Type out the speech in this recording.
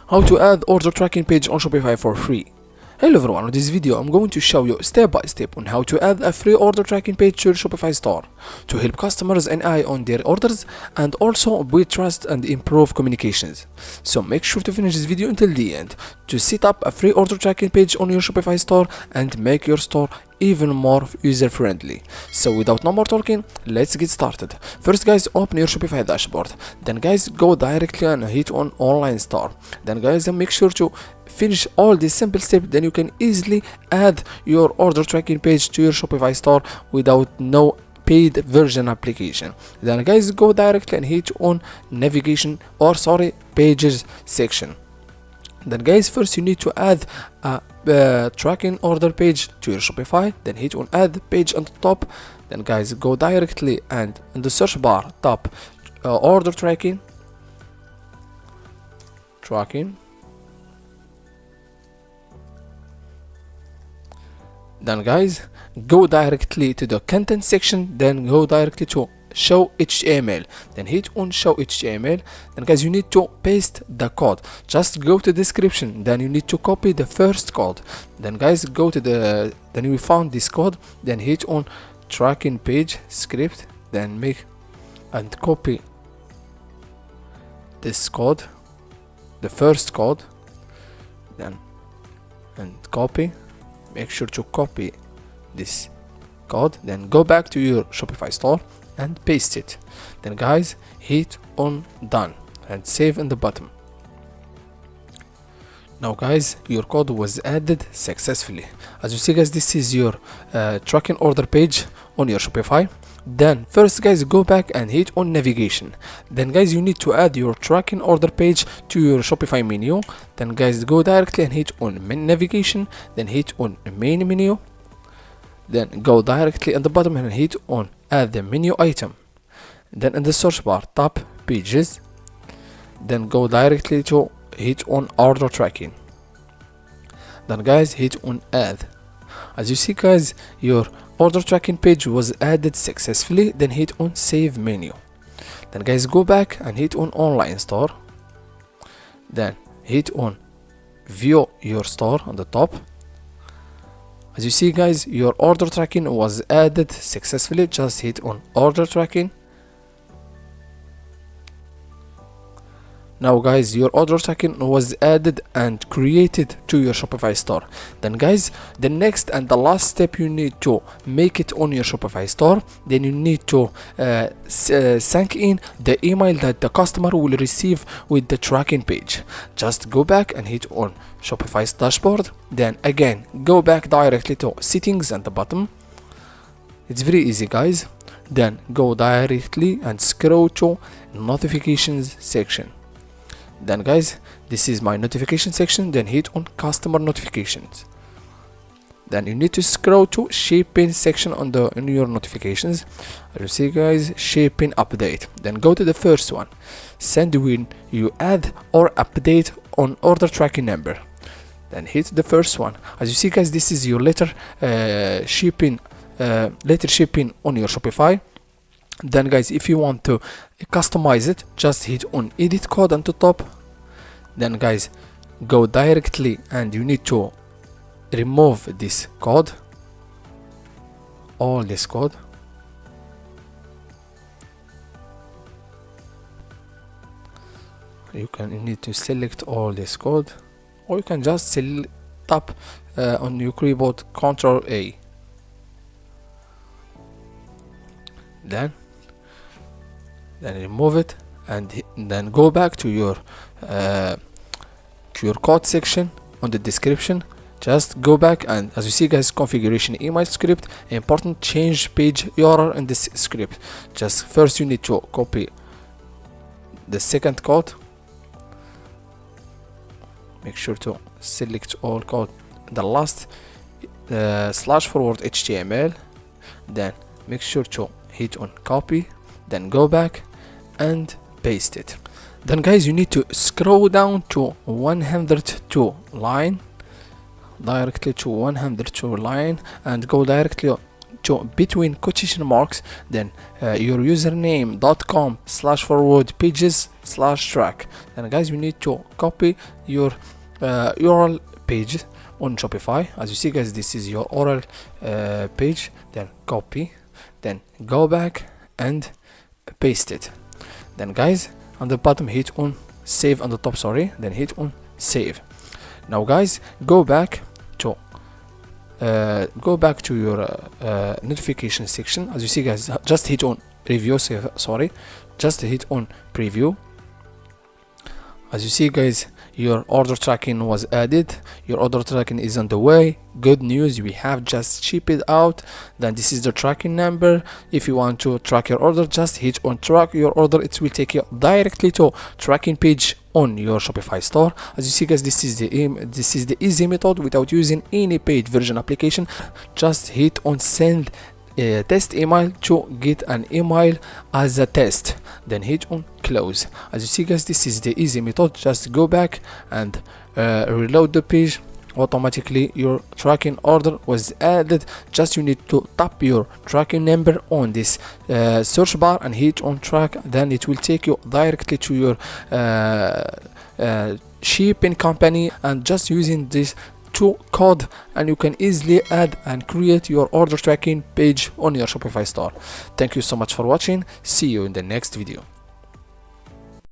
How to add order tracking page on Shopify for free. Hello everyone, in this video I'm going to show you step by step on how to add a free order tracking page to your Shopify store to help customers and eye on their orders and also build trust and improve communications. So make sure to finish this video until the end to set up a free order tracking page on your Shopify store and make your store even more user friendly. So without no more talking, let's get started. First guys, open your Shopify dashboard. Then guys, go directly and hit on online store. Then guys, make sure to finish all these simple steps, then you can easily add your order tracking page to your Shopify store without no paid version application. Then guys, go directly and hit on navigation pages section. Then guys, first you need to add a tracking order page to your Shopify. Then hit on add page on the top. Then guys, go directly and in the search bar type order tracking. Then guys, go directly to the content section, then go directly to show HTML, then hit on show HTML. Then guys, you need to paste the code. Just go to description, then you need to copy the first code. Then guys, go to then you found this code, then hit on tracking page script, then make and copy this code, the first code, then and copy. Make sure to copy this code, then go back to your Shopify store and paste it. Then guys, hit on done and save in the bottom. Now guys, your code was added successfully. As you see guys, this is your tracking order page on your Shopify. Then first guys, go back and hit on navigation. Then guys, you need to add your tracking order page to your Shopify menu. Then guys, go directly and hit on navigation, then hit on main menu. Then go directly at the bottom and hit on add the menu item. Then in the search bar type pages. Then go directly to hit on order tracking. Then guys, hit on add. As you see guys, your order tracking page was added successfully. Then hit on save menu. Then guys, go back and hit on online store. Then hit on view your store on the top. As you see guys, your order tracking was added successfully. Just hit on order tracking. Now guys, your order tracking was added and created to your Shopify store. Then guys, the next and the last step, you need to make it on your Shopify store. Then you need to sync in the email that the customer will receive with the tracking page. Just go back and hit on Shopify's dashboard. Then again, go back directly to settings at the bottom. It's very easy guys. Then go directly and scroll to notifications section. Then guys, this is my notification section. Then hit on customer notifications. Then you need to scroll to shipping section in your notifications. As you see guys, shipping update. Then go to the first one, send when you add or update on order tracking number. Then hit the first one. As you see guys, this is your letter shipping on your Shopify. Then guys, if you want to customize it, just hit on edit code on the top. Then guys, go directly and you need to remove this code, all this code. You need to select all this code, or you can just tap on your keyboard Ctrl A. Then remove it and then go back to your code section on the description. Just go back and as you see guys, configuration email script, important change page URL in this script. Just first you need to copy the second code. Make sure to select all code, the last /forward HTML. Then make sure to hit on copy, then go back and paste it. Then guys, you need to scroll down to 102 line, directly to 102 line, and go directly to between quotation marks, then your username.com/forward pages/track. Then guys, you need to copy your URL page on Shopify. As you see guys, this is your URL page. Then copy, then go back and paste it. Then guys, on the bottom hit on save, on the top, sorry, then hit on save. Now guys, go back to your notification section. As you see guys, just hit on preview, just hit on preview. As you see guys, your order tracking was added. Your order tracking is on the way. Good news, we have just shipped it out. Then this is the tracking number. If you want to track your order, just hit on track your order. It will take you directly to tracking page on your Shopify store. As you see guys, this is the easy method without using any paid version application. Just hit on send test email to get an email as a test, then hit on close. As you see guys, this is the easy method. Just go back and reload the page. Automatically your tracking order was added. Just you need to tap your tracking number on this search bar and hit on track, then it will take you directly to your shipping company, and just using this code, and you can easily add and create your order tracking page on your Shopify store. Thank you so much for watching. See you in the next video.